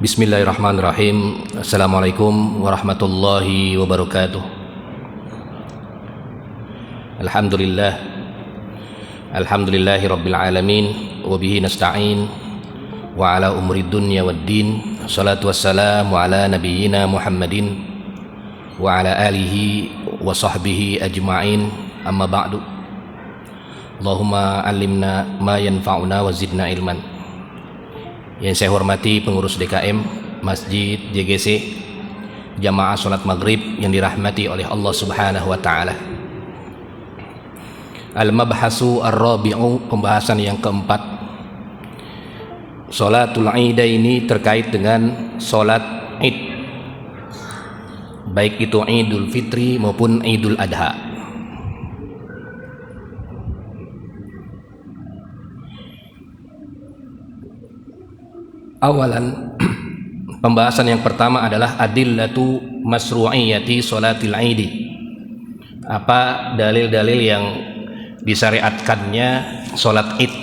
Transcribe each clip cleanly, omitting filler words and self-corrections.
Bismillahirrahmanirrahim. Assalamualaikum warahmatullahi wabarakatuh. Alhamdulillahi rabbil alamin, wa bihi nasta'in wa ala umri dunya waddin. Salatu wassalamu ala nabiyyina Muhammadin wa ala alihi wa sahbihi ajma'in. Amma ba'du. Allahumma allimna ma yanfa'una wa zidna ilman. Yang saya hormati pengurus DKM Masjid JGC, jamaah sholat maghrib yang dirahmati oleh Allah Subhanahu wa Ta'ala. Al-mabhasu ar-rabi'u, pembahasan yang keempat. Sholatul Idaini terkait dengan sholat Id, baik itu Idul Fitri maupun Idul Adha. Awalan, pembahasan yang pertama adalah adillatu masru'iyati sholatil Idi. Apa dalil-dalil yang disyariatkannya sholat Id?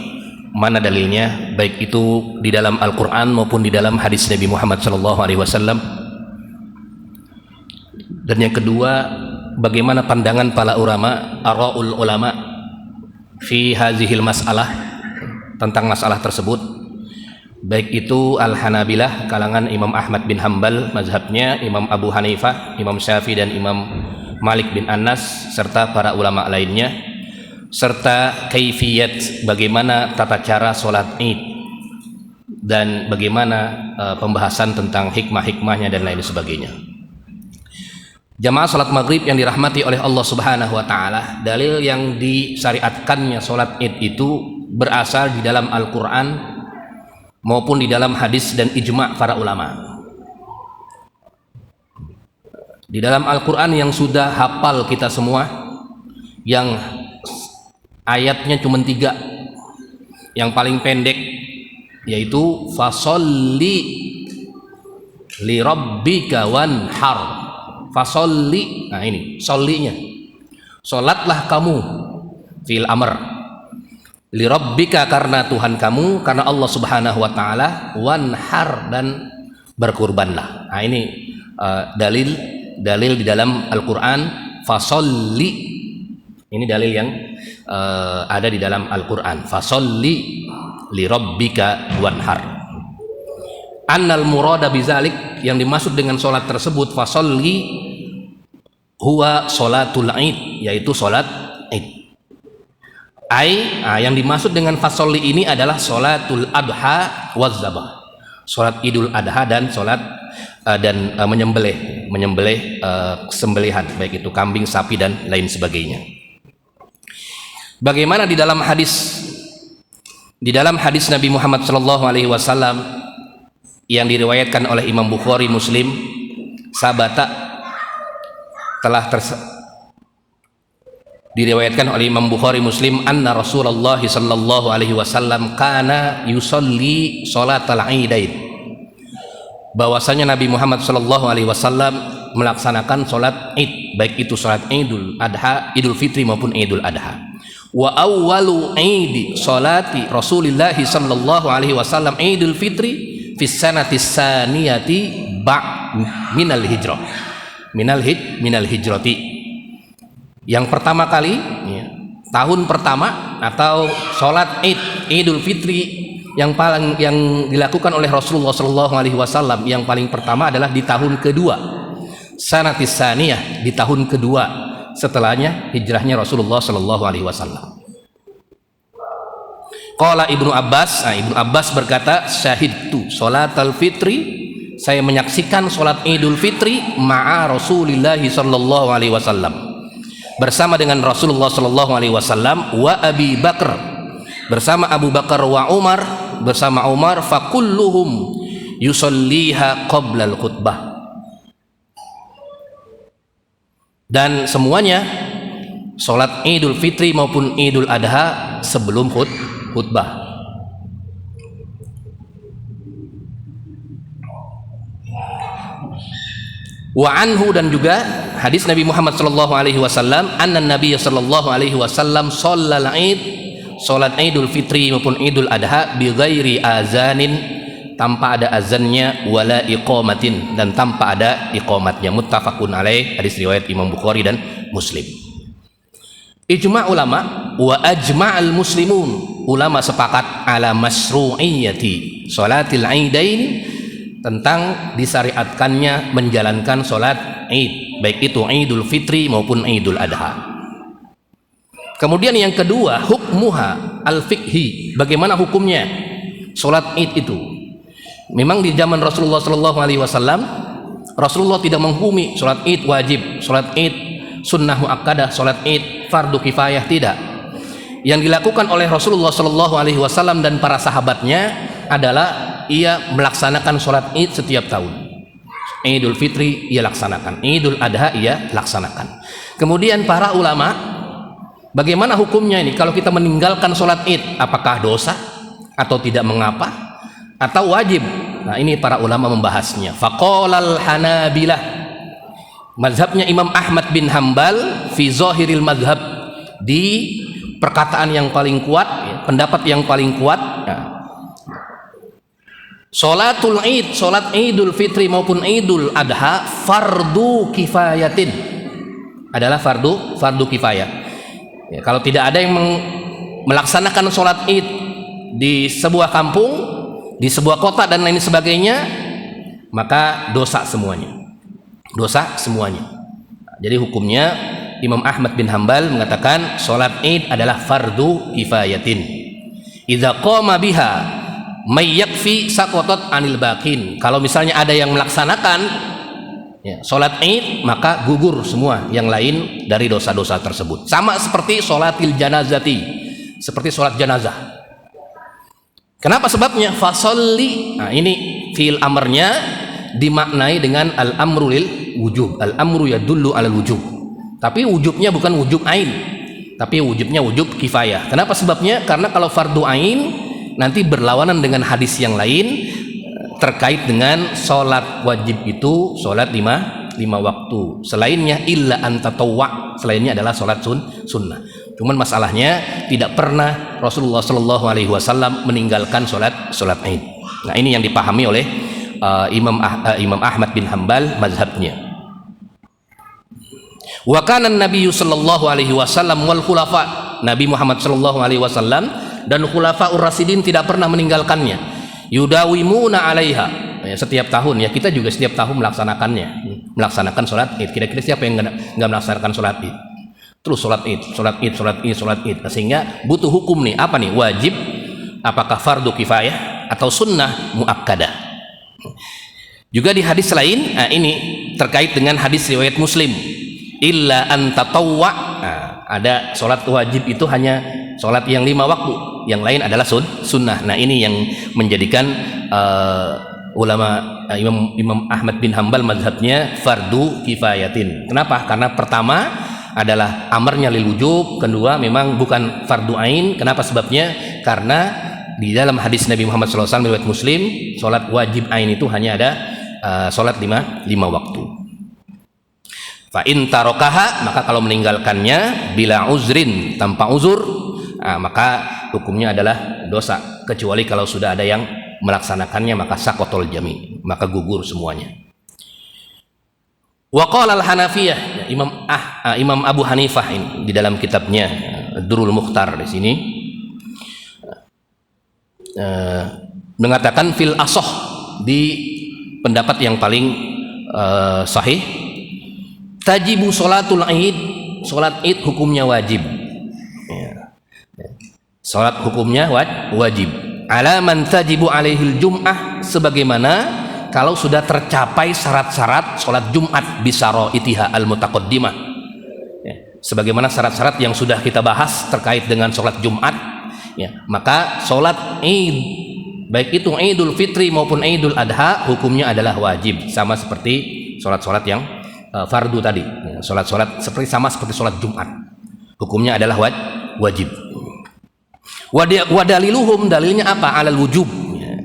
Mana dalilnya? Baik itu di dalam Al-Quran maupun di dalam hadis Nabi Muhammad SAW. Dan yang kedua, bagaimana pandangan para ulama, ara'ul ulama fi hazihil mas'alah, tentang masalah tersebut. Baik itu Al-Hanabilah, kalangan Imam Ahmad bin Hanbal mazhabnya, Imam Abu Hanifah, Imam Syafi'i dan Imam Malik bin Anas, serta para ulama lainnya, serta kaifiyat, bagaimana tata cara sholat Id, dan bagaimana pembahasan tentang hikmah-hikmahnya dan lain sebagainya. Jamaah sholat maghrib yang dirahmati oleh Allah Subhanahu wa Ta'ala, dalil yang disyariatkannya sholat Id itu berasal di dalam Al-Quran maupun di dalam hadis dan ijma' para ulama. Di dalam Al-Quran yang sudah hafal kita semua, yang ayatnya cuma 3, yang paling pendek yaitu fasolli li rabbika wanhar. Fasolli, nah ini sollinya, solatlah kamu, fil amr, li rabbika, karena Tuhan kamu, karena Allah Subhanahu wa Ta'ala, wanhar, dan berkurbanlah. Nah ini dalil di dalam Al-Quran, fasolli, ini dalil yang ada di dalam Al-Quran, fasolli li rabbika wanhar. Annal murada bizalik, yang dimaksud dengan sholat tersebut, fasolli huwa sholatul Id, yaitu sholat Id. Yang dimaksud dengan fasolli ini adalah sholatul adha wazzabah, sholat idul adha dan sholat menyembelih sembelihan, baik itu kambing, sapi, dan lain sebagainya. Bagaimana di dalam hadis Nabi Muhammad SAW yang diriwayatkan oleh Imam Bukhari, Muslim, sabata, telah diriwayatkan oleh Imam Bukhari, Muslim, anna Rasulullah sallallahu alaihi wasallam kana yusalli sholatal Idain, bahwasanya Nabi Muhammad sallallahu alaihi wasallam melaksanakan sholat Id, baik itu sholat Idul Adha, Idul Fitri maupun Idul Adha. Wa awwalu Idi sholati Rasulillah sallallahu alaihi wasallam Idul Fitri fi sanati saniyati minal hijrah, minal hijrati. Yang pertama kali, tahun pertama atau sholat Id, Idul Fitri yang dilakukan oleh Rasulullah SAW yang paling pertama adalah di tahun kedua, sanatis saniyah, di tahun kedua setelahnya hijrahnya Rasulullah SAW. Qala Ibnu Abbas, Ibnu Abbas berkata, syahidtu sholatal fitri, saya menyaksikan sholat Idul Fitri ma'a Rasulillah SAW, bersama dengan Rasulullah SAW, wa Abi Bakar, bersama Abu Bakar, wa Umar, bersama Umar, fakulluhum yusalliha qabla al-khutbah, dan semuanya sholat Idul Fitri maupun Idul Adha sebelum khutbah. Wa anhu, dan juga hadis Nabi Muhammad sallallahu alaihi wasallam, anna Nabi sallallahu alaihi wasallam shallal Id, salat Idul Fitri maupun Idul Adha bi ghairi azanin, tanpa ada azannya, wala iqamatin, dan tanpa ada iqamatnya. Muttafaqun alaih, hadis riwayat Imam Bukhari dan Muslim. Ijma' ulama, wa ajma'al muslimun, ulama sepakat ala masru'iyyati salatil aidain, tentang disyariatkannya menjalankan salat Id, baik itu Idul Fitri maupun Idul Adha. Kemudian yang kedua, hukmuha al-fiqhi, bagaimana hukumnya salat Id itu? Memang di zaman Rasulullah SAW, Rasulullah tidak menghukumi salat Id wajib, salat Id sunnah muakkadah, salat Id fardu kifayah, tidak. Yang dilakukan oleh Rasulullah SAW dan para sahabatnya adalah ia melaksanakan sholat Id setiap tahun. Idul Fitri ia laksanakan, Idul Adha ia laksanakan. Kemudian para ulama, bagaimana hukumnya ini kalau kita meninggalkan sholat Id? Apakah dosa atau tidak mengapa atau wajib? Nah, ini para ulama membahasnya. Faqalal Hanabilah, mazhabnya Imam Ahmad bin Hambal, fi zahiril mazhab, di perkataan yang paling kuat, pendapat yang paling kuat, sholatul Id, sholat Idul Fitri maupun Idul Adha, fardu kifayatin, adalah fardu kifayah. Ya, kalau tidak ada yang melaksanakan sholat Id di sebuah kampung, di sebuah kota dan lain sebagainya, maka dosa semuanya. Jadi hukumnya Imam Ahmad bin Hambal mengatakan sholat Id adalah fardu kifayatin. Idza qama biha may yakfi saqatat anil baqin. Kalau misalnya ada yang melaksanakan sholat Id, maka gugur semua yang lain dari dosa-dosa tersebut. Sama seperti sholatil janazati, seperti sholat jenazah. Kenapa sebabnya? Fasolli. Nah, ini fi'il amrnya dimaknai dengan al-amru lil wujub. Al-amru yadullu alal wujub. Tapi wujubnya bukan wujub ain, tapi wujubnya wujub kifayah. Kenapa sebabnya? Karena kalau fardu ain nanti berlawanan dengan hadis yang lain terkait dengan sholat wajib itu sholat lima waktu. Selainnya illa antatawwa, selainnya adalah sholat sunnah. Cuman masalahnya tidak pernah Rasulullah SAW meninggalkan sholat Id. Nah, ini yang dipahami oleh Imam Ahmad bin Hambal mazhabnya. Wa kana Nabi sallallahu alaihi wasallam wal khulafa, Nabi Muhammad sallallahu alaihi wasallam dan khulafaur rasyidin tidak pernah meninggalkannya. Yudawimuna 'alaiha, ya, setiap tahun, ya kita juga setiap tahun melaksanakan sholat Id. Kira-kira siapa yang enggak melaksanakan sholat Id? Terus sholat Id, sehingga butuh hukum nih, apa nih? Wajib, apakah fardu kifayah atau sunnah muakkadah. Juga di hadis lain, ini terkait dengan hadis riwayat Muslim, illa an tatawwa, ada sholat wajib itu hanya sholat yang 5 waktu, yang lain adalah sunnah. Nah, ini yang menjadikan ulama Imam Ahmad bin Hambal mazhabnya fardu kifayatin. Kenapa? Karena pertama adalah amarnya lil wujub, kedua memang bukan fardu ain. Kenapa sebabnya? Karena di dalam hadis Nabi Muhammad SAW riwayat Muslim, sholat wajib ain itu hanya ada sholat 5 waktu. Fa in tarokaha, maka kalau meninggalkannya bila uzrin, tanpa uzur, maka hukumnya adalah dosa, kecuali kalau sudah ada yang melaksanakannya, maka saqatul jami, maka gugur semuanya. Wa qala al-Hanafiyah, Imam Abu Hanifah ini di dalam kitabnya Durrul Mukhtar di sini mengatakan fil asoh, di pendapat yang paling sahih, tajibu sholatul Id, sholat Id hukumnya wajib. Sholat hukumnya wajib. Ala man tajibu alaihil jum'ah, sebagaimana kalau sudah tercapai syarat-syarat sholat Jumat bisaro itiha al-mutaqaddimah, sebagaimana syarat-syarat yang sudah kita bahas terkait dengan sholat Jumat, maka sholat Id, baik itu Idul Fitri maupun Idul Adha, hukumnya adalah wajib, sama seperti sholat-sholat yang fardu tadi. Sholat-sholat sama seperti sholat Jumat, hukumnya adalah wajib. Wadaliluhum, dalilnya apa? Alal wujub.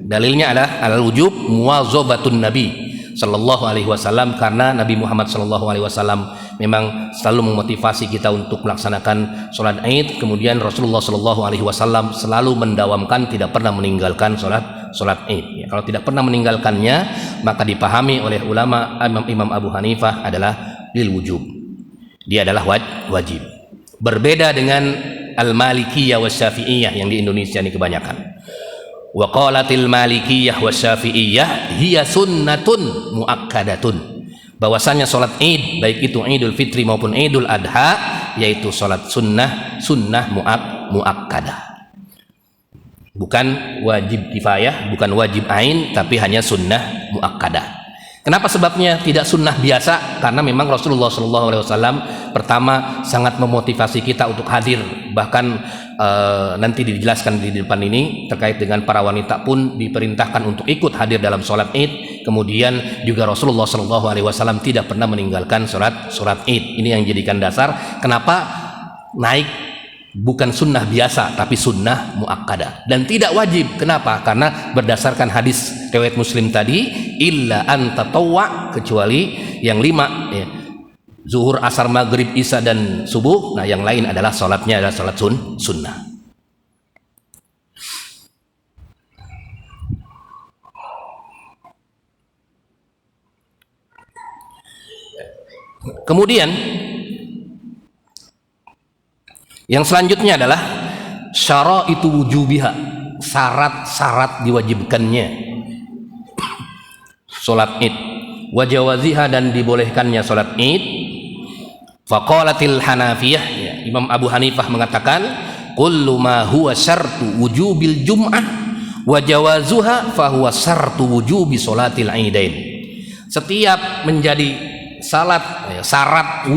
Dalilnya adalah alal wujub muwazobatun Nabi Sallallahu Alaihi Wasallam, karena Nabi Muhammad Sallallahu Alaihi Wasallam memang selalu memotivasi kita untuk melaksanakan sholat Id. Kemudian Rasulullah Sallallahu Alaihi Wasallam selalu mendawamkan, tidak pernah meninggalkan sholat Id. Ya, kalau tidak pernah meninggalkannya, maka dipahami oleh ulama Imam Abu Hanifah adalah lil wujub. Dia adalah wajib. Berbeda dengan al-Malikiyah wa Syafi'iyah yang di Indonesia ini kebanyakan. Wa qalatil Malikiyah wa Syafi'iyah hiya sunnatun muakkadatun. Bahwasanya salat Id, baik itu Idul Fitri maupun Idul Adha, yaitu salat sunnah muakkadah. Bukan wajib kifayah, bukan wajib ain, tapi hanya sunnah muakkadah. Kenapa sebabnya tidak sunnah biasa? Karena memang Rasulullah SAW pertama sangat memotivasi kita untuk hadir. Bahkan nanti dijelaskan di depan ini terkait dengan para wanita pun diperintahkan untuk ikut hadir dalam sholat Id. Kemudian juga Rasulullah SAW tidak pernah meninggalkan sholat Id. Ini yang jadikan dasar kenapa naik bukan sunnah biasa tapi sunnah muakkadah dan tidak wajib. Kenapa? Karena berdasarkan hadis riwayat Muslim tadi, illa an tatawwa, kecuali yang 5 ya, zuhur, asar, maghrib, isya dan subuh. Nah yang lain adalah salatnya adalah salat sunnah. Kemudian yang selanjutnya adalah syaraitu wujubiha, syarat-syarat diwajibkannya salat Id, wa jawaziha, dan dibolehkannya salat Id. Faqalatil Hanafiyah, ya, Imam Abu Hanifah mengatakan kullu ma huwa syartu wujubil jum'ah wa jawazuha fa huwa syartu wujubi salatil idain. Setiap menjadi syarat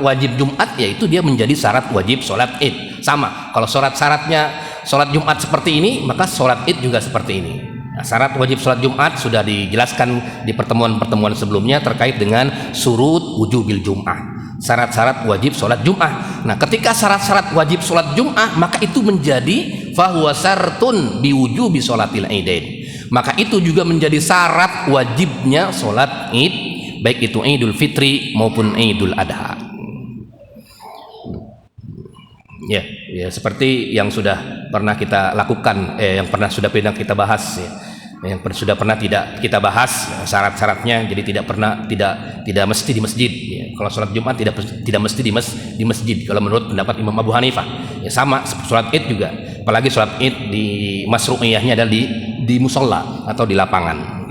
wajib Jumat, yaitu dia menjadi syarat wajib sholat Id. Sama, kalau syaratnya sholat Jumat seperti ini, maka sholat Id juga seperti ini. Nah, syarat wajib sholat Jumat sudah dijelaskan di pertemuan-pertemuan sebelumnya terkait dengan surut wujubil Jum'ah, syarat-syarat wajib sholat Jum'ah. Nah ketika syarat-syarat wajib sholat Jum'ah, maka itu menjadi fahuwa syartun biwujubi sholatil idain, maka itu juga menjadi syarat wajibnya sholat Id, baik itu Idul Fitri maupun Idul Adha. Ya, seperti yang sudah pernah kita lakukan, yang pernah kita bahas, ya, yang sudah pernah tidak kita bahas syarat-syaratnya. Jadi tidak mesti di masjid. Ya. Kalau sholat Jumat tidak mesti di masjid. Kalau menurut pendapat Imam Abu Hanifah, ya sama sholat Id juga. Apalagi sholat Id di masru'iyahnya adalah di musola atau di lapangan.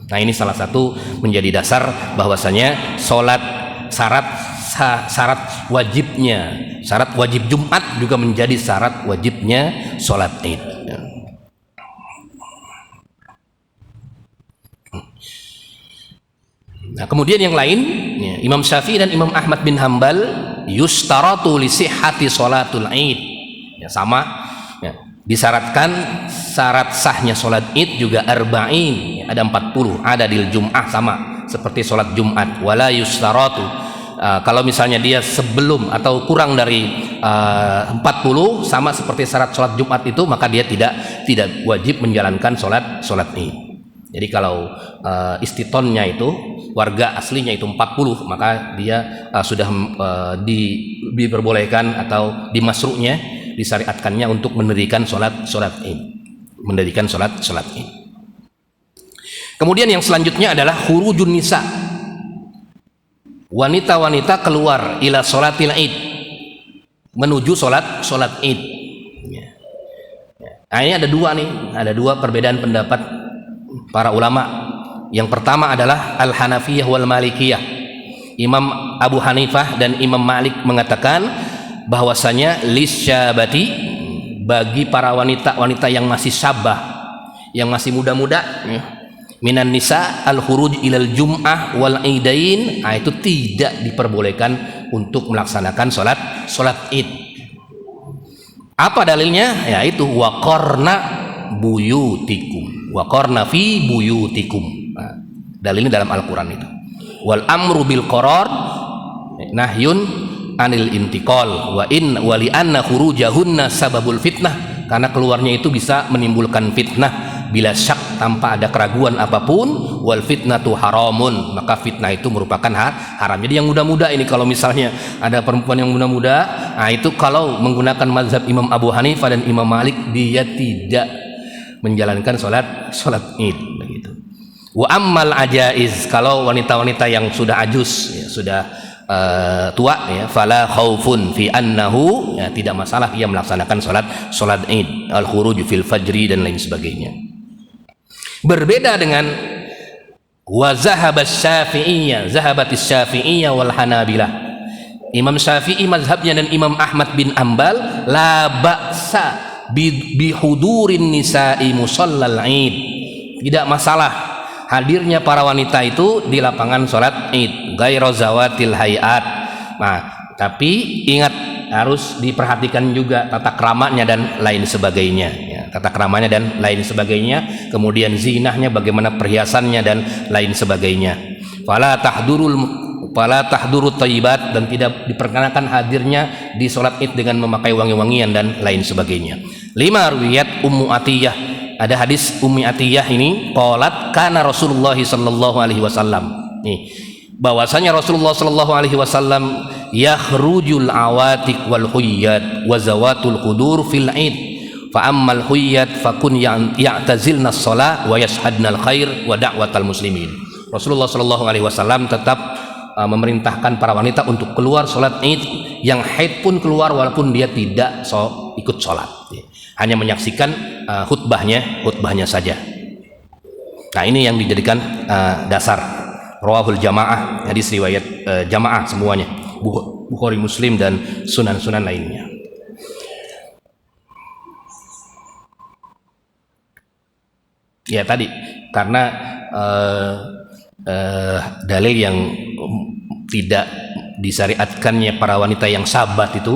Nah ini salah satu menjadi dasar bahwasanya syarat wajib Jumat juga menjadi syarat wajibnya sholat Id. Nah kemudian yang lain, ya, Imam Syafi'i dan Imam Ahmad bin Hambal yustaratu li sihhati sholatul Id, ya, sama, ya, disyaratkan syarat sahnya sholat Id juga arba'in, ada 40, ada di Jum'ah, sama seperti sholat Jumat. Wala yustaratu, kalau misalnya dia sebelum atau kurang dari 40, sama seperti syarat sholat Jumat itu, maka dia tidak wajib menjalankan sholat Id. Jadi kalau istitonnya itu, warga aslinya itu 40, maka dia sudah diperbolehkan atau dimasruknya, disyariatkannya untuk mendirikan sholat Id, mendirikan sholat Id. Kemudian yang selanjutnya adalah khurujun nisa, wanita-wanita keluar ila sholatil Id, menuju sholat Id. Nah ini ada dua perbedaan pendapat para ulama. Yang pertama adalah Al-Hanafiyah wal Malikiyah. Imam Abu Hanifah dan Imam Malik mengatakan bahwasanya lisyabati, bagi para wanita yang masih syabah, yang masih muda-muda, minan nisa al-khuruj ilal jum'ah wal idain, itu tidak diperbolehkan untuk melaksanakan sholat Id. Apa dalilnya? Yaitu waqarna buyutikum, waqarna fi buyutikum. Nah, dalilnya dalam Al-Quran itu. Wal amru bil qarar nahyun anil intiqal wa li anna khurujahunna sababul fitnah, karena keluarnya itu bisa menimbulkan fitnah bila syak, tanpa ada keraguan apapun. Wal fitnatu haramun, maka fitnah itu merupakan haram. Jadi yang muda-muda ini, kalau misalnya ada perempuan yang muda-muda, nah itu kalau menggunakan mazhab Imam Abu Hanifah dan Imam Malik, dia tidak menjalankan sholat Id begitu. Wa ammal ajaiz, kalau wanita-wanita yang sudah ajuz ya, sudah tua ya, fala khaufun fi annahu ya, tidak masalah ia melaksanakan sholat Id, al khuruj fil fajri dan lain sebagainya. Berbeda dengan wa zahabatis syafi'iyyah wal hanabilah. Imam Syafi'i mazhabnya dan Imam Ahmad bin Ambal, la ba'sa bihudurin nisa'i musallal Id, tidak masalah hadirnya para wanita itu di lapangan sholat Id, ghairu zawatil hayat. Nah, tapi ingat harus diperhatikan juga tata keramanya dan lain sebagainya ya, tata keramanya dan lain sebagainya, kemudian zinahnya, bagaimana perhiasannya dan lain sebagainya. Fala tahdurut thayyibat, dan tidak diperkenakan hadirnya di sholat Id dengan memakai wangi-wangian dan lain sebagainya. 5, riwayat Ummu Atiyah, ada hadis Ummi Atiyah ini, qalat kana Rasulullah sallallahu alaihi wasallam, nih bahwasanya Rasulullah sallallahu alaihi wasallam yakhrujul awatik wal huyyat wa zawatul qudur fil Id, fa ammal huyyat fakun ya'tazilna as-shalah wa yashhadna al-khair wa da'watal muslimin. Rasulullah sallallahu alaihi wasallam tetap memerintahkan para wanita untuk keluar sholat Id, yang haid pun keluar walaupun dia tidak ikut sholat, hanya menyaksikan khutbahnya saja. Nah, ini yang dijadikan dasar. Rawahul jamaah, hadis riwayat jamaah semuanya, Bukhari, Muslim dan sunan-sunan lainnya. Ya tadi karena dalil yang tidak disyariatkannya para wanita yang sabat itu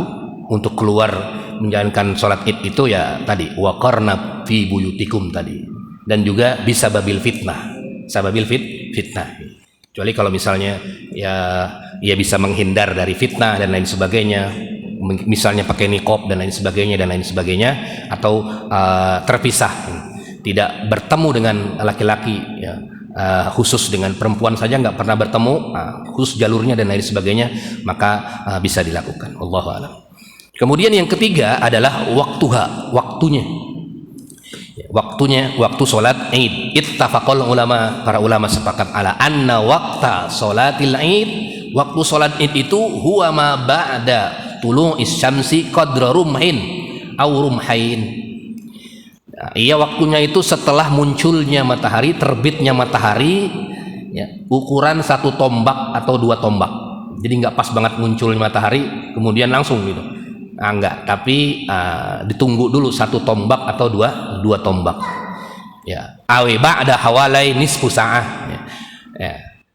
untuk keluar menjalankan sholat Id itu ya tadi waqarna fi buyutikum tadi, dan juga bisa babil fitnah, fitnah. Kecuali kalau misalnya ya bisa menghindar dari fitnah dan lain sebagainya, misalnya pakai niqab dan lain sebagainya, atau terpisah, tidak bertemu dengan laki-laki ya. Khusus dengan perempuan saja nggak pernah bertemu, khusus jalurnya dan lain sebagainya, maka bisa dilakukan. Allahu a'lam. Kemudian yang ketiga adalah waktunya waktu sholat Id. Ittafaqal ulama, para ulama sepakat ala anna waqta sholatil Id, waktu sholat Id itu huwa ma ba'da tulu'is syamsi qadra rumhin aw rumhain. Iya, waktunya itu setelah munculnya matahari, terbitnya matahari ya, ukuran 1 tombak atau 2 tombak. Jadi nggak pas banget munculnya matahari kemudian langsung gitu, enggak, tapi ditunggu dulu 1 tombak atau 2 tombak ya. Awi ba'da hawalai nisfu sa'ah ya,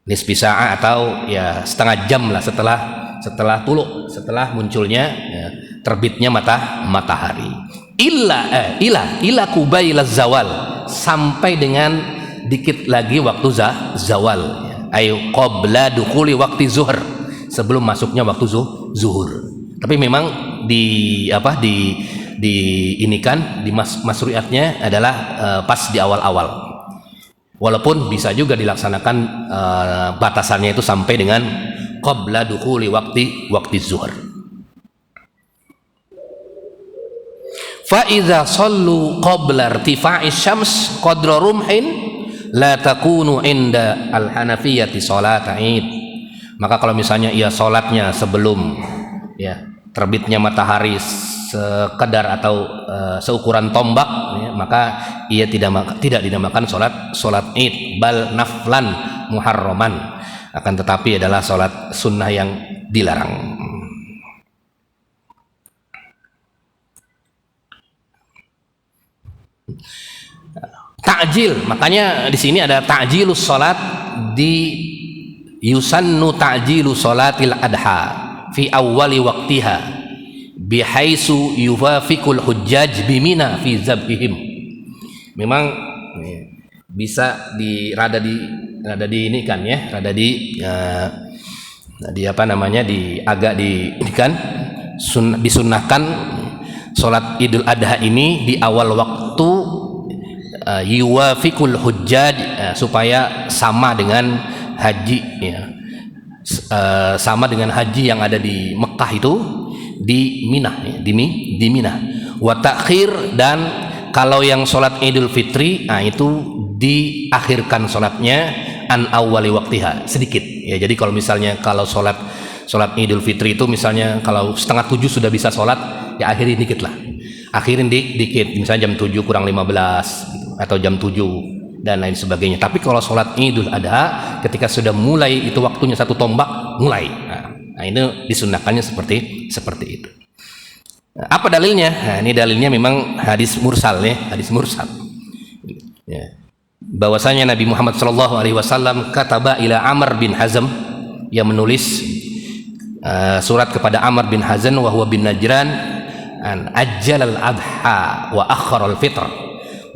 nisfi sa'ah atau ya setengah jam lah setelah munculnya ya, terbitnya matahari. Ila kubailaz zawal, sampai dengan dikit lagi waktu zawal ya. Ayo qabla dukhuli waktu zuhur, sebelum masuknya waktu zuhur. Tapi memang diinikan di masru'iyatnya adalah pas di awal-awal, walaupun bisa juga dilaksanakan batasannya itu sampai dengan qabla dukhuli waktu zuhur. Fa idza shallu qabla irtifa'is syams qadra rumhin la takunu inda al-hanafiyyati shalat Id. Maka kalau misalnya ia salatnya sebelum ya terbitnya matahari sekedar atau seukuran tombak ya, maka ia tidak dinamakan salat Id, bal naflan muharraman, akan tetapi adalah salat sunnah yang dilarang. Ta'jil, makanya di sini ada ta'jilus salat, di yusannu ta'jilu salatil adha fi awwali waqtiha bihaisu yuwafiqul hujjaj bimina fi zabhihim. Memang bisa rada di ini kan ya, disunnahkan salat Idul Adha ini di awal waktu, yuwafiqul hujjaj, supaya sama dengan haji ya, sama dengan haji yang ada di Mekah itu, di Mina ya, di Mina. Wa ta'khir, dan Kalau yang sholat Idul Fitri, nah itu diakhirkan sholatnya an awwali waktiha, sedikit ya. Jadi kalau misalnya kalau sholat Idul Fitri itu misalnya kalau 6:30 sudah bisa sholat, ya akhirin dikit lah, akhirin dikit, misalnya jam 7 kurang 15 gitu, atau jam 7 dan lain sebagainya. Tapi kalau sholat Idul Adha ketika sudah mulai itu waktunya 1 tombak mulai, nah ini disunnahkannya seperti itu. Apa dalilnya? Nah, ini dalilnya memang hadis mursal ya, hadis mursal. Ya. Bahwasanya Nabi Muhammad SAW kataba ila Amr bin Hazm, yang menulis surat kepada Amr bin Hazm wa huwa bin Najran an ajjal al-adha wa akhar al-fitr,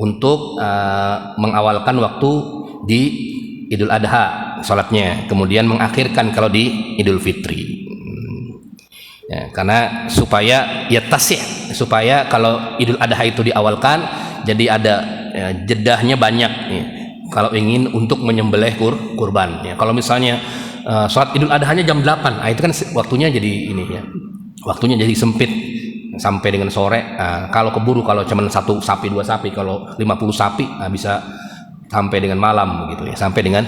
untuk mengawalkan waktu di Idul Adha salatnya, kemudian mengakhirkan kalau di Idul Fitri. Ya, karena supaya ya tasih, supaya kalau Idul Adha itu diawalkan, jadi ada jedahnya banyak ya, kalau ingin untuk menyembelih kurban ya. Kalau misalnya sholat Idul Adhanya jam 8, itu kan waktunya jadi ini ya, waktunya jadi sempit sampai dengan sore. Kalau keburu, kalau cuma 1 sapi 2 sapi, kalau 50 sapi bisa sampai dengan malam begitu ya, sampai dengan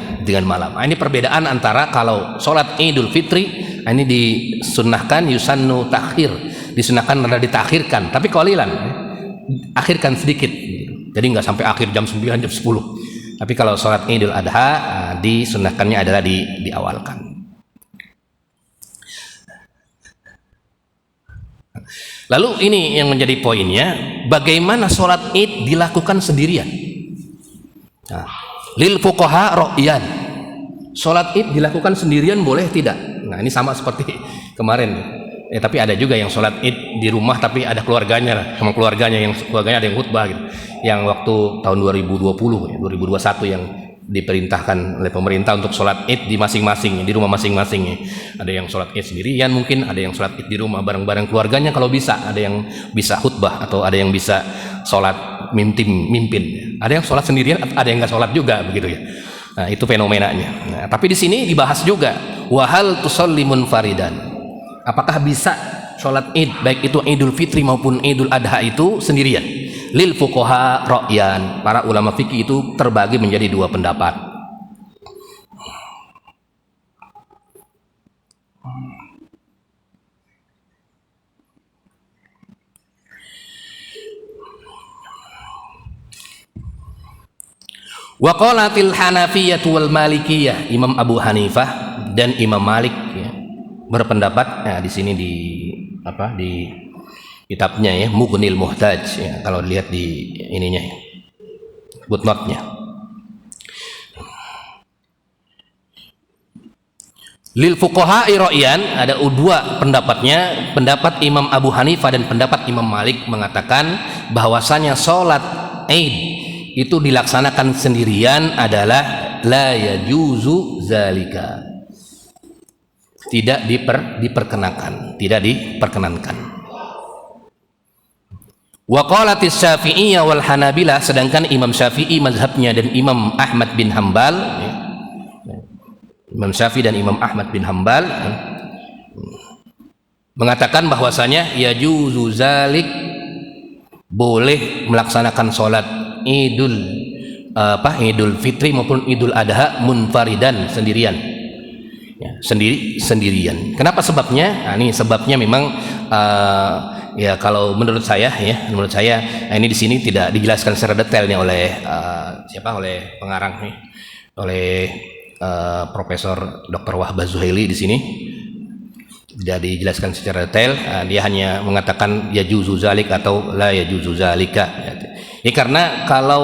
malam. Ini perbedaan antara kalau sholat Idul Fitri, ini disunnahkan yusannu takhir, disunnahkan adalah ditakhirkan, tapi qalilan, akhirkan sedikit, jadi nggak sampai akhir jam 9 jam 10. Tapi kalau sholat Idul Adha disunnahkannya adalah diawalkan. Lalu ini yang menjadi poinnya, bagaimana sholat Id dilakukan sendirian. Nah, lil fuqaha ra'yan, sholat Id dilakukan sendirian boleh tidak? Nah, ini sama seperti kemarin ya, tapi ada juga yang sholat Id di rumah tapi ada keluarganya, sama keluarganya ada yang khutbah gitu. Yang waktu tahun 2020 2021 yang diperintahkan oleh pemerintah untuk sholat Id di masing-masing, di rumah masing-masing ya. Ada yang sholat Id sendirian, mungkin ada yang sholat Id di rumah bareng-bareng keluarganya kalau bisa, ada yang bisa khutbah atau ada yang bisa sholat mimpin. Ada yang sholat sendirian, ada yang nggak sholat juga begitu ya. Nah, itu fenomenanya. Nah, tapi di sini dibahas juga, wahal tusallimun faridan, apakah bisa sholat Id baik itu Idul Fitri maupun Idul Adha itu sendirian? Lil fuqaha ra'yan, para ulama fikih itu terbagi menjadi 2 pendapat. Wa qalatil Hanafiyyah wal Malikiyah, Imam Abu Hanifah dan Imam Malik ya, berpendapat, nah di sini di kitabnya ya, Mughnil Muhtaj ya, kalau dilihat di ininya footnote-nya. Lil fuqaha ra'yan, ada 2 pendapatnya. Pendapat Imam Abu Hanifah dan pendapat Imam Malik mengatakan bahwasanya sholat Id itu dilaksanakan sendirian adalah la yajuzu zalika, tidak diperkenankan. Wa qalatis Syafi'iyah wal Hanabilah, sedangkan Imam Syafi'i mazhabnya dan Imam Ahmad bin Hambal, Imam Syafi'i dan Imam Ahmad bin Hambal mengatakan bahwasanya yajuzu zalik, boleh melaksanakan sholat Idul Fitri maupun Idul Adha munfaridan, sendirian ya, sendirian. Kenapa sebabnya? Nah, ini sebabnya memang ya kalau menurut saya ini di sini tidak dijelaskan secara detailnya oleh oleh pengarang nih, oleh Profesor Dr. Wahbah Zuhaili di sini tidak dijelaskan secara detail. Dia hanya mengatakan yajuzu zalik atau la yajuzu zalika. Ya, karena kalau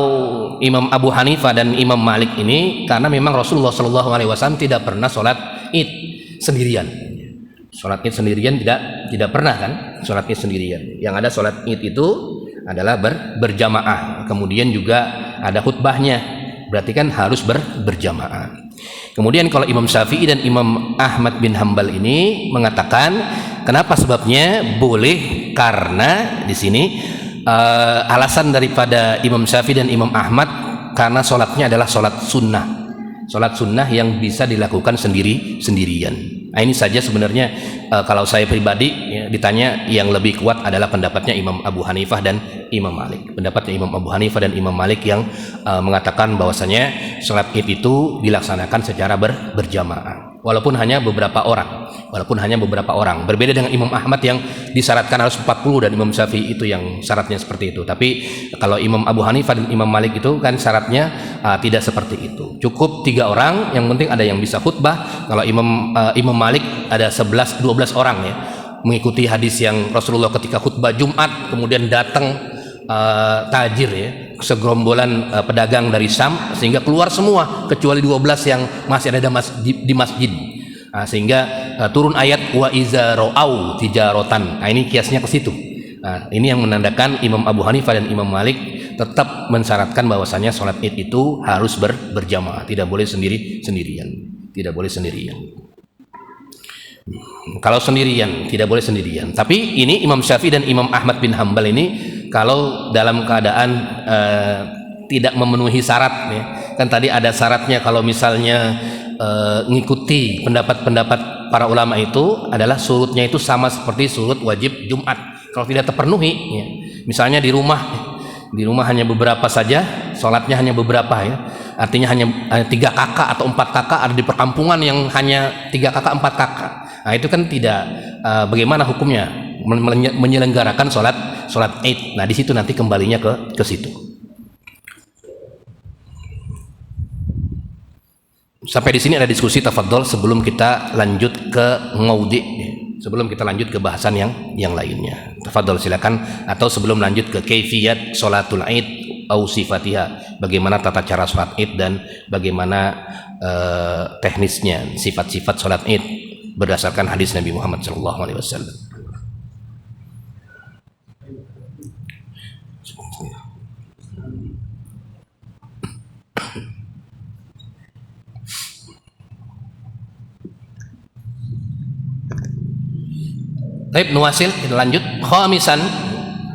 Imam Abu Hanifah dan Imam Malik ini, karena memang Rasulullah SAW tidak pernah sholat Id sendirian. Sholat Id sendirian tidak pernah kan? Sholat Id sendirian. Yang ada sholat Id itu adalah berjamaah. Kemudian juga ada khutbahnya. Berarti kan harus berjamaah. Kemudian kalau Imam Syafi'i dan Imam Ahmad bin Hambal ini mengatakan, kenapa sebabnya boleh? Karena di sini alasan daripada Imam Syafi'i dan Imam Ahmad, karena sholatnya adalah sholat sunnah yang bisa dilakukan sendirian. Nah, ini saja sebenarnya kalau saya pribadi ya, ditanya, yang lebih kuat adalah pendapatnya Imam Abu Hanifah dan Imam Malik. Pendapatnya Imam Abu Hanifah dan Imam Malik yang mengatakan bahwasanya sholat id itu dilaksanakan secara berjamaah, walaupun hanya beberapa orang. Berbeda dengan Imam Ahmad yang disyaratkan harus 40 dan Imam Syafi'i itu yang syaratnya seperti itu. Tapi kalau Imam Abu Hanifah dan Imam Malik itu kan syaratnya tidak seperti itu. Cukup 3 orang, yang penting ada yang bisa khutbah. Kalau Imam Malik ada 11-12 orang ya, mengikuti hadis yang Rasulullah ketika khutbah Jumat kemudian datang tajir ya, segerombolan pedagang dari Syam, sehingga keluar semua kecuali 12 yang masih ada di masjid. Sehingga turun ayat wa iza ra'au tijaratan. Ini kiasnya ke situ. Ini yang menandakan Imam Abu Hanifah dan Imam Malik tetap mensyaratkan bahwasanya sholat id itu harus berjamaah, tidak boleh sendirian. Kalau sendirian tidak boleh sendirian. Tapi ini Imam Syafi'i dan Imam Ahmad bin Hambal ini kalau dalam keadaan tidak memenuhi syarat ya. Kan tadi ada syaratnya kalau misalnya ngikuti pendapat para ulama itu adalah surutnya itu sama seperti surut wajib Jumat. Kalau tidak terpenuhi ya. Misalnya di rumah hanya beberapa saja, sholatnya hanya beberapa ya, artinya hanya 3 kakak atau 4 kakak. Ada di perkampungan yang hanya 3 kakak 4 kakak, itu kan tidak bagaimana hukumnya menyelenggarakan sholat id. Di situ nanti kembalinya ke situ. Sampai di sini ada diskusi tafadhol sebelum kita lanjut ke ngaudi, sebelum kita lanjut ke bahasan yang lainnya. Tafadhol silakan, atau sebelum lanjut ke kaifiyat sholatul id au sifatiha, bagaimana tata cara sholat id dan bagaimana teknisnya, sifat-sifat sholat id berdasarkan hadis Nabi Muhammad SAW. Baik, nuwasil, kita lanjut. Khamisan,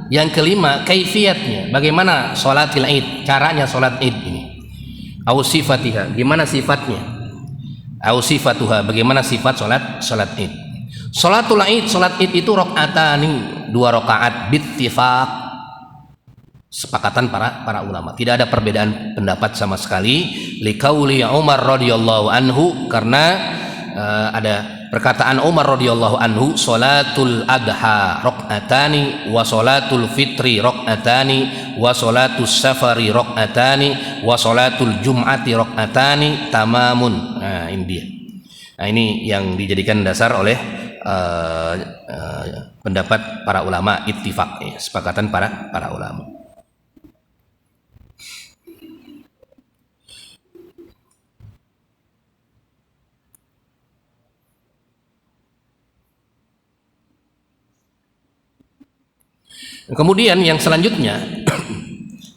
yang kelima, kaifiyatnya, bagaimana sholatil id, caranya sholat id ini. Au sifatiha, gimana sifatnya. Au sifatuha, bagaimana sifat sholat id. Sholatul id, sholat id itu rakaatani, 2 rakaat bittifaq, sepakatan para ulama. Tidak ada perbedaan pendapat sama sekali. Liqauli Umar radhiyallahu anhu, karena ada perkataan Umar radhiyallahu anhu, sholatul adha rakaatani wa sholatul fitri rakaatani wa sholatus safari rakaatani wa sholatul jum'ati rakaatani tamamun. Ini dia. Ini yang dijadikan dasar oleh pendapat para ulama, ittifaq ya, sepakatan para ulama. Kemudian yang selanjutnya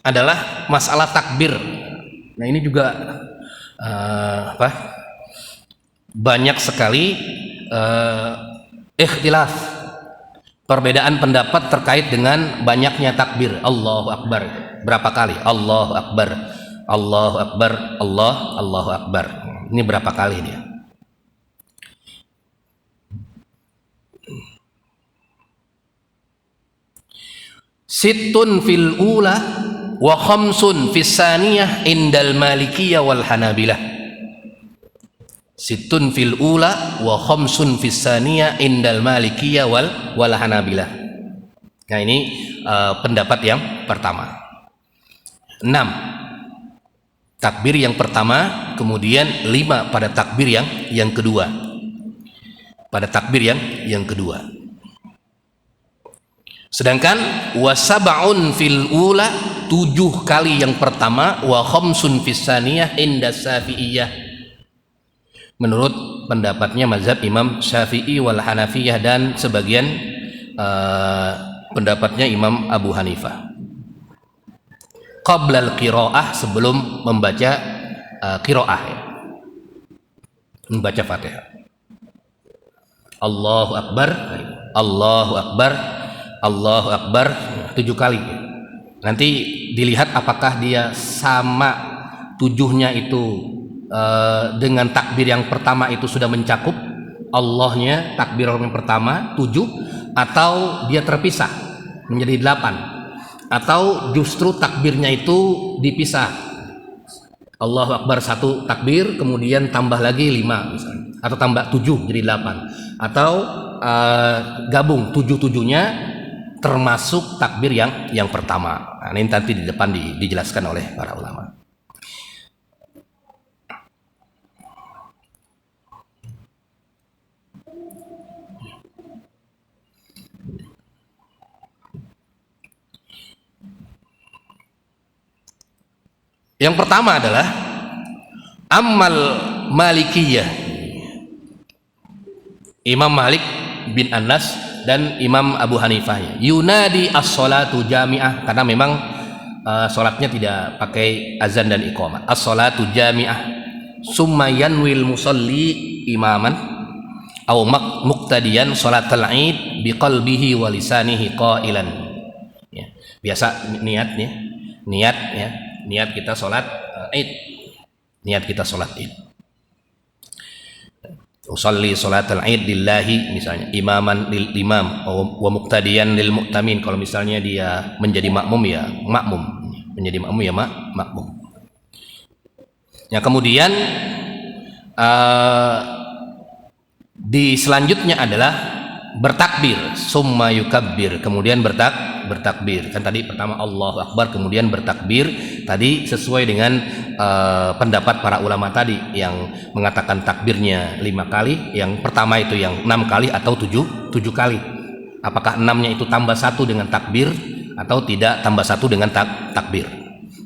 adalah masalah takbir. Ini juga banyak sekali ikhtilaf, perbedaan pendapat terkait dengan banyaknya takbir. Allahu Akbar berapa kali? Allahu Akbar, Allahu Akbar, Allahu Akbar. Ini berapa kali dia? Sittun fil ula wa khamsun fis saniyah indal malikiyah wal hanabilah. Sittun fil ula wa khamsun fis saniyah indal malikiyah wal hanabilah. Ini pendapat yang pertama. 6 takbir yang pertama, kemudian 5 pada takbir yang kedua. Pada takbir yang kedua. Sedangkan wasab'un fil ula, 7 kali yang pertama, wa khamsun fis saniyah inda Syafi'iyah. Menurut pendapatnya mazhab Imam Syafi'i wal Hanafiyah dan sebagian pendapatnya Imam Abu Hanifah. Qabla al-qiraah, sebelum membaca qiraah ya. Membaca Fatihah. Allahu Akbar, Allahu Akbar, Allahu Akbar 7 kali. Nanti dilihat apakah dia sama 7-nya itu dengan takbir yang pertama itu sudah mencakup Allahnya, takbir yang pertama 7, atau dia terpisah menjadi 8. atau justru takbirnya itu dipisah. Allahu Akbar 1 takbir, kemudian tambah lagi 5 misalnya, atau tambah 7 jadi 8, atau gabung 7-7-nya termasuk takbir yang pertama. Nah, ini nanti di depan dijelaskan oleh para ulama. Yang pertama adalah Ammal Malikiyah, Imam Malik bin Anas dan Imam Abu Hanifah, yunadi as-salatu jami'ah, karena memang sholatnya tidak pakai azan dan iqamah. As-salatu jami'ah summa yanwil musalli imaman aw muqtadiyan salatal id biqalbihi wa lisanihi qailan. Ya, biasa niat kita sholat id, niat kita sholat id. Usalli sholatal id lillahi, misalnya imaman lil imam wa muqtadiyan lil mu'tamin, kalau misalnya dia menjadi makmum ya makmum, menjadi makmum ya makmum. Ya, kemudian di selanjutnya adalah bertakbir, summa yukabbir, kemudian bertakbir. Kan tadi pertama Allahu Akbar, kemudian bertakbir. Tadi sesuai dengan pendapat para ulama tadi yang mengatakan takbirnya 5 kali, yang pertama itu yang 6 kali atau 7 kali. Apakah 6-nya itu tambah 1 dengan takbir atau tidak tambah 1 dengan takbir.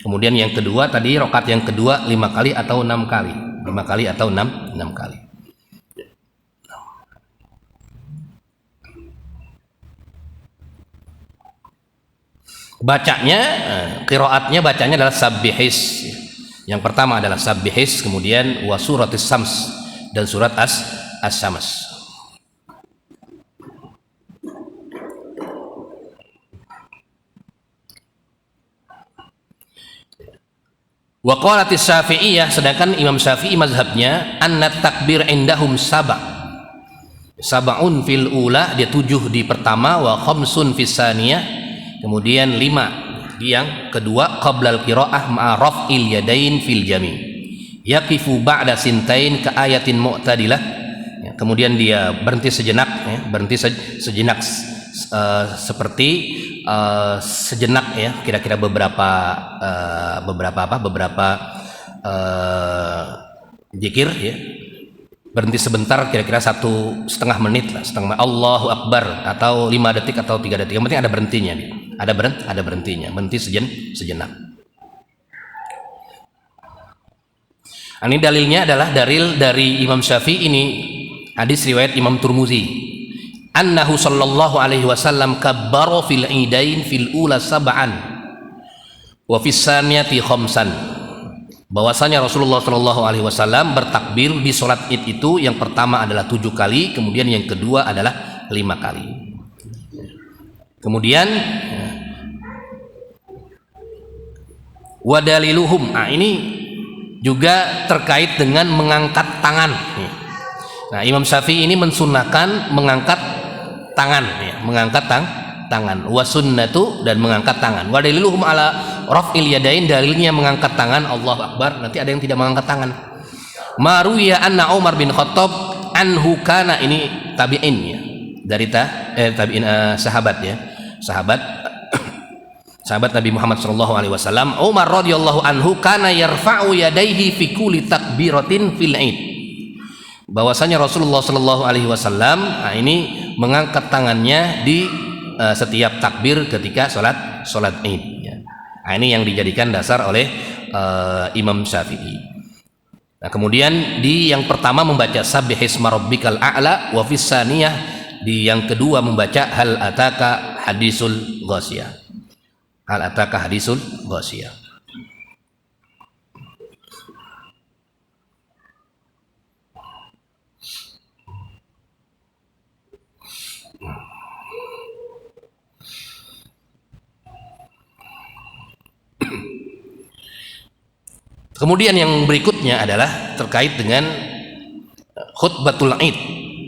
Kemudian yang kedua tadi, rakaat yang kedua 5 kali atau 6 kali, 5 kali atau 6 kali. Bacanya, qiraatnya bacanya adalah sabbihis. Yang pertama adalah sabbihis, kemudian wa suratis sams dan surat as-syams. Wa qalatis Syafi'iyah, sedangkan Imam Syafi'i mazhabnya anna takbir indahum sab'un fil ula, dia 7 di pertama, wa khamsun fis saniyah, kemudian 5 di yang kedua, qablal qiraah ma'a raf'il yadain fil jami', yaqifu ba'da sintain ka ayatin mu'tadilah, ya, kemudian dia berhenti sejenak, ya, berhenti sejenak seperti sejenak, ya, kira-kira beberapa zikir, ya, berhenti sebentar, kira-kira 1,5 menit lah, setengah Allahu Akbar, atau 5 detik atau 3 detik, yang penting ada berhentinya nih. Ada berhentinya, berhenti sejenak. Ini dalilnya adalah dalil dari Imam Syafi'i, ini hadis riwayat Imam Turmuzi, annahu sallallahu alaihi wasallam kabbara fil idain fil ula sab'an wa fis saniyati khamsan, bahwasanya Rasulullah sallallahu alaihi wasallam bertakbir di salat Id itu, yang pertama adalah 7 kali, kemudian yang kedua adalah 5 kali. Kemudian wadaliluhum, ini juga terkait dengan mengangkat tangan. Nah, Imam Syafi'i ini mensunnahkan mengangkat tangan, ya, mengangkat tangan. Wasunnatu, dan mengangkat tangan. Wadaliluhum ala raf'il yadain, dalilnya mengangkat tangan, Allahu Akbar. Nanti ada yang tidak mengangkat tangan. Maruya anna Umar bin Khattab anhu kana, ini tabi'in, ya, dari tabi'in, sahabat, ya, sahabat Nabi Muhammad sallallahu alaihi wasallam, Umar radhiyallahu anhu kana yarfa'u yadayhi fi kulli takbiratin fil id, bahwasanya Rasulullah sallallahu alaihi wasallam ini mengangkat tangannya di setiap takbir ketika salat Id, ya. Nah, ini yang dijadikan dasar oleh Imam Syafi'i. Nah, kemudian di yang pertama membaca sabbihisma rabbikal a'la, wa fis saniyah, di yang kedua membaca hal ataka hadisul ghasyiyah, hal ataka hadisul ghasyiyah. Kemudian yang berikutnya adalah terkait dengan khutbatul Id,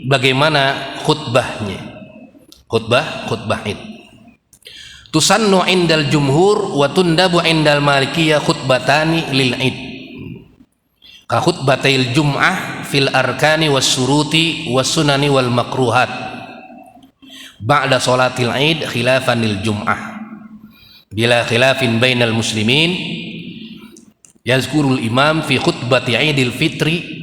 bagaimana khutbahnya, khutbah Id. tusannu indal jumhur wa tundabu indal malikiyah khutbatani lil id ka khutbatil jum'ah fil arkani was suruti was sunani wal makruhat ba'da salatil id khilafan lil jum'ah bila khilafin bainal muslimin yazkurul imam fi khutbati idil fitri.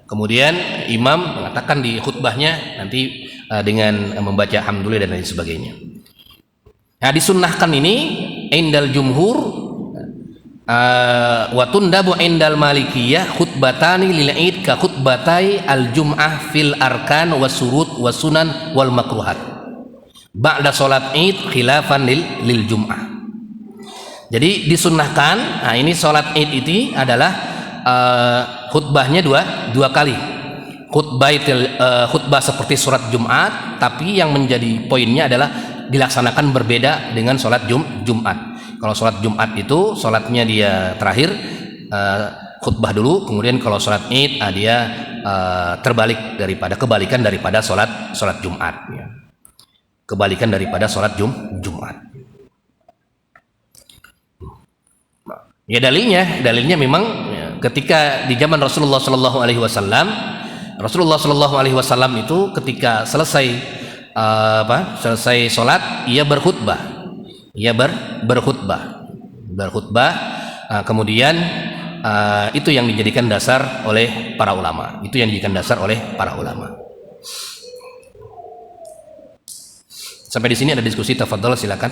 Kemudian imam mengatakan di khutbahnya nanti dengan membaca alhamdulillah dan lain sebagainya. Nah, disunnahkan ini indal jumhur wa tundabu indal malikiyah khutbatani lil id ka khutbatai al jum'ah fil arkan was surut was sunan wal makruhat ba'da salat id khilafan lil jum'ah. Jadi disunnahkan, nah ini salat id ini adalah khutbahnya dua kali. Khutbah seperti surat Jumat, tapi yang menjadi poinnya adalah dilaksanakan berbeda dengan sholat Jumat. Kalau sholat Jumat itu sholatnya dia terakhir khutbah dulu, kemudian kalau sholat Id dia kebalikan daripada sholat Jumat. Ya. Kebalikan daripada sholat Jumat. Ya dalilnya memang ya, ketika di zaman Rasulullah Shallallahu Alaihi Wasallam itu ketika selesai sholat ia berkhutbah, kemudian itu yang dijadikan dasar oleh para ulama, Sampai di sini ada diskusi, tafadhol silakan.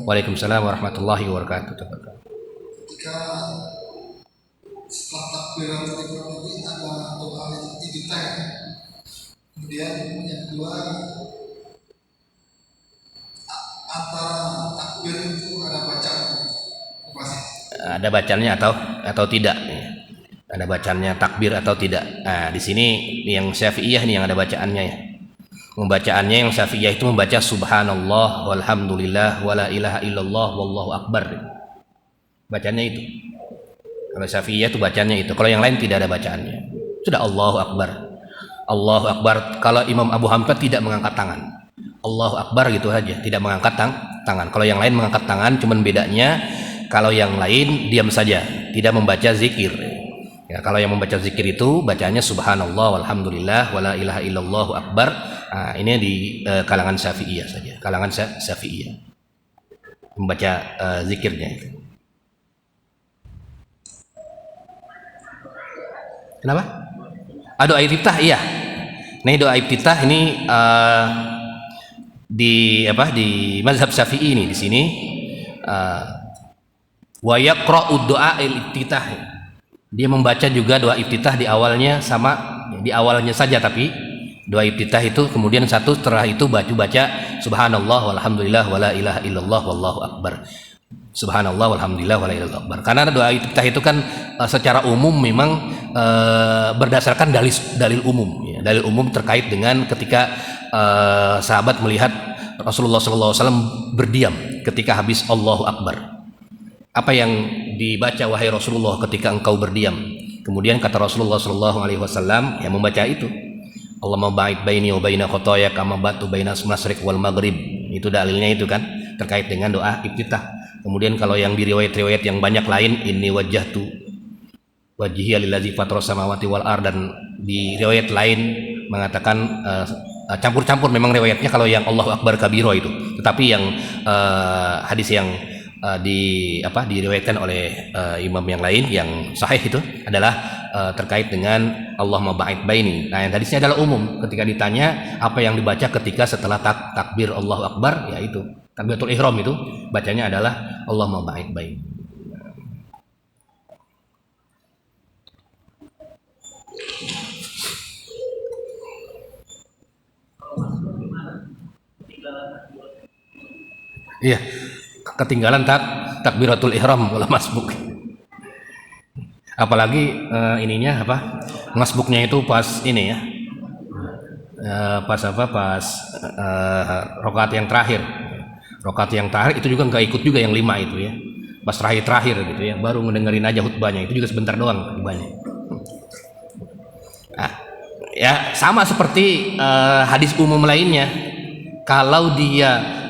Waalaikumsalam warahmatullahi wabarakatuh. Ketika setelah takbiratul ihram ini ada doa iftitah. Kemudian yang kedua antara takbir itu ada bacaan. Ada bacaannya atau tidak? Ada bacaannya takbir atau tidak? Nah, di sini yang Syafi'iyah nih yang ada bacaannya ya. Membacaannya yang Syafi'iyah itu membaca subhanallah walhamdulillah wala ilaha illallah wallahu akbar. Bacanya itu. Kalau Syafi'iyah itu bacanya itu. Kalau yang lain tidak ada bacaannya. Sudah Allahu akbar. Allahu akbar. Kalau Imam Abu Hamzah tidak mengangkat tangan. Allahu akbar gitu saja, tidak mengangkat tangan. Kalau yang lain mengangkat tangan, cuman bedanya kalau yang lain diam saja, tidak membaca zikir. Ya, kalau yang membaca zikir itu bacanya subhanallah walhamdulillah wala ilaha illallah akbar. Nah, ini di kalangan Syafi'iyah saja, kalangan Syafi'iyah membaca zikirnya itu. Kenapa? Doa iftitah, iya. Nah, doa iftitah ini di mazhab Syafi'i ini di sini wa yaqra'u doa iftitah. Dia membaca juga doa iftitah di awalnya di awalnya saja, tapi doa iftitah itu kemudian setelah itu baca subhanallah walhamdulillah wala ilaha illallah wallahu akbar. Subhanallah walhamdulillah wala ilaha illallah akbar. Karena doa iftitah itu kan secara umum memang berdasarkan dalil umum ya. Dalil umum terkait dengan ketika sahabat melihat Rasulullah SAW berdiam ketika habis Allahu akbar. Apa yang dibaca wahai Rasulullah ketika engkau berdiam? Kemudian kata Rasulullah SAW yang membaca itu, Allahumma ba'id baini wa baina khotoya kama batu baina al-masyriq wal maghrib. Itu dalilnya itu kan terkait dengan doa iftitah. Kemudian kalau yang di riwayat-riwayat yang banyak lain, inni wajjahtu wajhiya lillazi fatara samawati wal ard, dan di riwayat lain mengatakan campur-campur memang riwayatnya kalau yang Allahu akbar kabiro itu. Tetapi yang hadis yang diriwayatkan oleh imam yang lain yang sahih itu adalah terkait dengan Allahumma ba'id baini. Nah, yang hadisnya adalah umum. Ketika ditanya apa yang dibaca ketika setelah takbir Allahu akbar, yaitu takbiratul ihram itu bacanya adalah Allahumma ba'id baini. Iya. Ketinggalan takbiratul ihram wala masbuk. Apalagi ininya masbuknya itu pas ini ya. Pas rakaat yang terakhir. Rakaat yang terakhir itu juga nggak ikut juga yang 5 itu ya. pas terakhir gitu ya, baru ngedengerin aja khutbahnya, itu juga sebentar doang khutbahnya. Nah, ya sama seperti hadis umum lainnya, kalau dia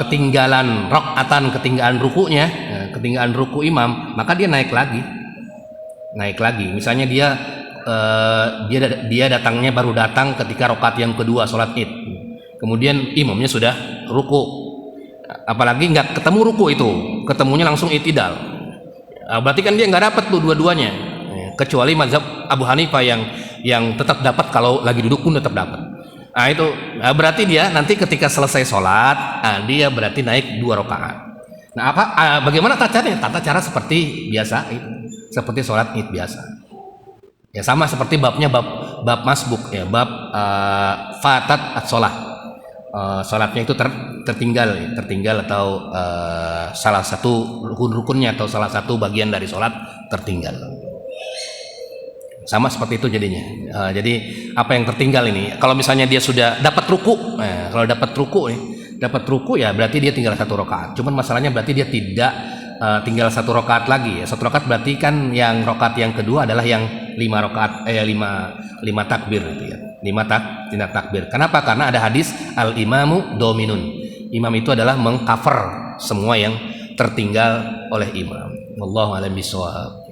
ketinggalan rakaatan, ketinggalan rukunya, ketinggalan ruku imam, maka dia naik lagi. Misalnya dia datangnya baru datang ketika rakaat yang kedua sholat id, kemudian imamnya sudah ruku, apalagi nggak ketemu ruku itu, ketemunya langsung itidal, berarti kan dia nggak dapat tuh dua-duanya, kecuali mazhab Abu Hanifah yang tetap dapat, kalau lagi duduk pun tetap dapat. Nah itu berarti dia nanti ketika selesai sholat, dia berarti naik 2 rakaat. Nah bagaimana tata caranya? Tata cara seperti biasa, seperti sholat id biasa. Ya sama seperti babnya bab masbuk ya, bab fatat as-sholah. Sholatnya itu tertinggal atau salah satu rukun-rukunnya atau salah satu bagian dari sholat tertinggal. Sama seperti itu jadinya. Jadi apa yang tertinggal ini, kalau misalnya dia sudah dapat ruku, kalau dapat ruku ya berarti dia tinggal 1 rakaat. Cuman masalahnya berarti dia tidak tinggal 1 rakaat lagi ya. 1 rakaat berarti kan yang rakaat yang kedua adalah yang 5 rakaat 5 takbir gitu ya. 5 takbir. Kenapa? Karena ada hadis al-imamu dominun. Imam itu adalah mengcover semua yang tertinggal oleh imam. Wallahu a'lam bishawab.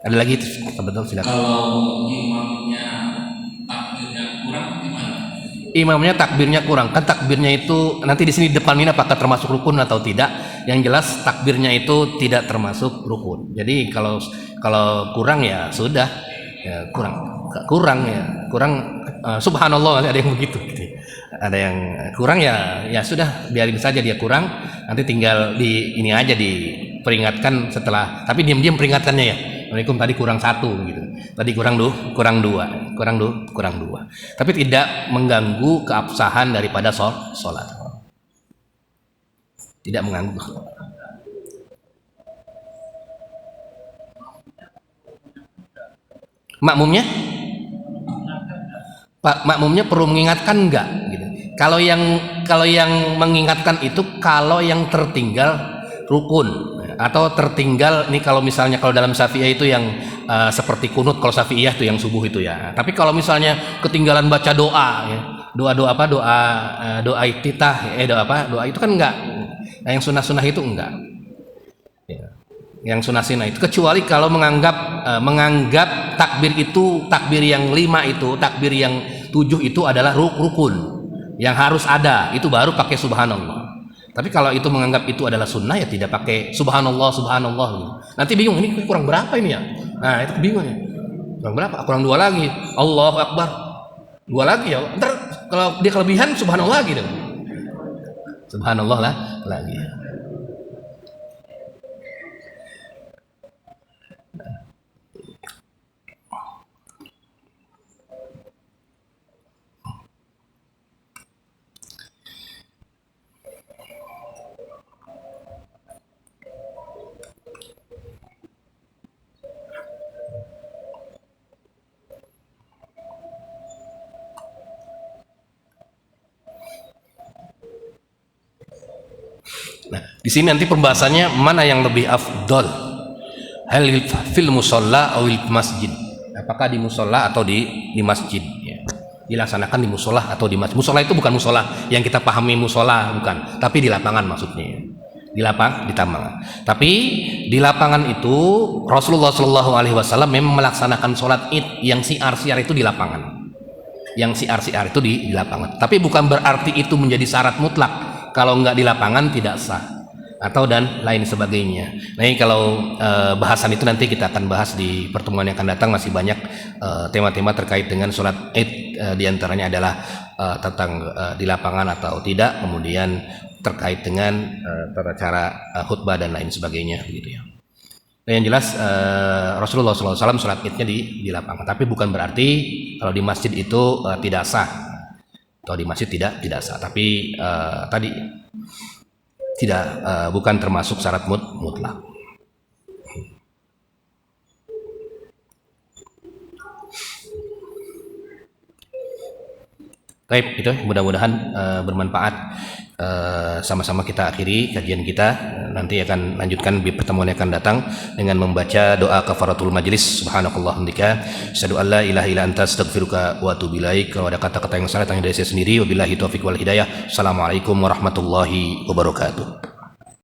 Ada lagi betul, silakan. Kalau imamnya takbirnya kurang gimana? Imamnya takbirnya kurang, kan takbirnya itu nanti di sini depan ini apakah termasuk rukun atau tidak? Yang jelas takbirnya itu tidak termasuk rukun. Jadi kalau kurang ya sudah, ya kurang subhanallah, ada yang begitu gitu. Ada yang kurang ya sudah, biarin saja dia kurang, nanti tinggal di ini aja diperingatkan setelah, tapi diam-diam peringatannya ya. Assalamualaikum, tadi kurang 1 gitu. Tadi kurang dua. Tapi tidak mengganggu keabsahan daripada sholat. Tidak mengganggu. Makmumnya? Pak makmumnya perlu mengingatkan enggak gitu. Kalau yang mengingatkan itu kalau yang tertinggal rukun atau tertinggal nih, kalau misalnya kalau dalam Syafi'iyah itu yang seperti kunut, kalau Syafi'iyah itu yang subuh itu ya. Tapi kalau misalnya ketinggalan baca doa ya, doa iftitah doa itu kan enggak. Nah, yang sunah itu enggak. Ya. Yang sunah itu kecuali kalau menganggap takbir itu, takbir yang 5 itu, takbir yang 7 itu adalah rukun yang harus ada, itu baru pakai subhanallah. Tapi kalau itu menganggap itu adalah sunnah ya tidak pakai subhanallah gitu. Nanti bingung, ini kurang berapa ini ya? Nah itu bingung ya, kurang berapa? Kurang 2 lagi, Allahu Akbar 2 lagi ya. Ntar kalau dia kelebihan subhanallah gitu, subhanallah lagi. Nah, di sini nanti pembahasannya mana yang lebih afdol, hal fil musalla atau masjid, apakah di musalla atau di masjid ya. Dilaksanakan di musola atau di masjid. Musola itu bukan musola yang kita pahami musola, bukan, tapi di lapangan maksudnya, di tamangan. Tapi di lapangan itu Rasulullah Shallallahu Alaihi Wasallam memang melaksanakan sholat id yang siar itu di lapangan, yang siar itu di lapangan. Tapi bukan berarti itu menjadi syarat mutlak, kalau nggak di lapangan tidak sah atau dan lain sebagainya. Nah ini kalau bahasan itu nanti kita akan bahas di pertemuan yang akan datang. Masih banyak tema-tema terkait dengan sholat id, diantaranya adalah tentang di lapangan atau tidak, kemudian terkait dengan tata cara khutbah dan lain sebagainya gitu ya. Nah, yang jelas Rasulullah SAW sholat idnya di lapangan, tapi bukan berarti kalau di masjid itu tidak sah, atau di masjid tidak sah, tapi tadi tidak bukan termasuk syarat mutlak. Baik, itu mudah-mudahan bermanfaat. Sama-sama kita akhiri kajian kita. Nanti akan lanjutkan di pertemuan yang akan datang dengan membaca doa kafaratul majlis. Subhanakallahumma hamdika asyhadu an la ilaha illa anta astaghfiruka wa atubu ilaik. Kalau ada kata-kata yang salah tanya dari saya sendiri. Wabillahi taufiq wal hidayah. Assalamualaikum warahmatullahi wabarakatuh.